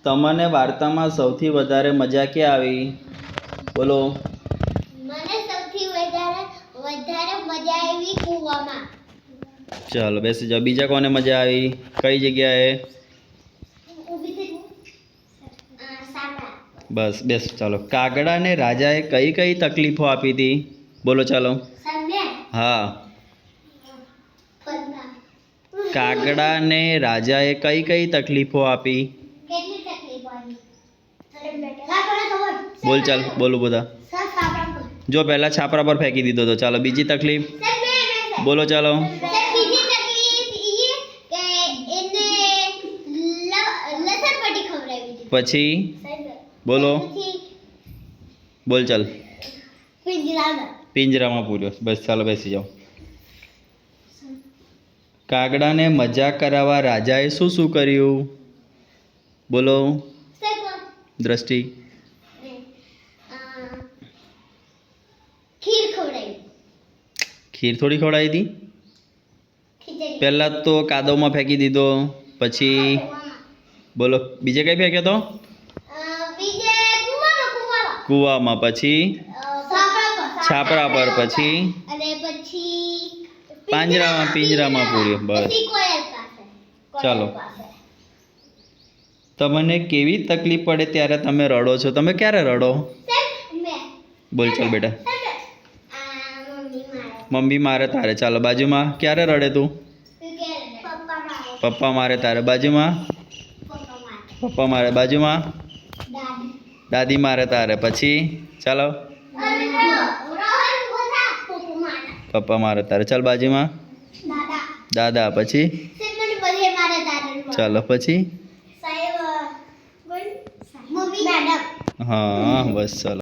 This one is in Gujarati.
તમને વાર્તામાં સૌથી વધારે મજા ક્યાં આવી? બોલો. મને સૌથી વધારે મજા આવી કૂવામાં. ચાલો બેસી જાઓ. બીજા કોને મજા આવી? કઈ જગ્યાએ? બસ બેસ. ચાલો. કાગડાને રાજાએ કઈ કઈ તકલીફો આપી હતી? બોલો ચાલો. હા. કાગડાને રાજાએ કઈ કઈ તકલીફો આપી? બોલ ચાલ. બોલો બધા. જો પહેલા છાપરા પર ફેંકી દીધો તો. ચાલો બીજી તકલીફ બોલો ચાલો. પછી બોલો. બોલ ચાલ. પિંજરામાં પૂર્યો. બસ ચાલો બેસી જાઓ. કાગડાને મજાક કરાવવા રાજાએ શું શું કર્યું? બોલો. દ્રષ્ટિ. ખીર થોડી ખવડાવી હતી. પહેલાં તો કાદવમાં ફેંકી દીધો. પછી બોલો બીજે કઈ ફેંક્યો તો? કૂવામાં. પછી છાપરા પર. પછી પિંજરામાં પૂર્યો. બસ ચાલો. તમને કેવી તકલીફ પડે ત્યારે તમે રડો છો? તમે ક્યારે રડો? બોલ ચાલ બેટા. મમ્મી મારે તારે. ચાલો બાજુમાં. ક્યારે રડે તું? પપ્પા મારે તારે. બાજુમાં. પપ્પા મારે. બાજુમાં. દાદી મારે તારે. પછી ચાલો. પપ્પા મારે તારે. ચાલ બાજુમાં. દાદા. પછી ચાલો. પછી હા બસ ચાલો.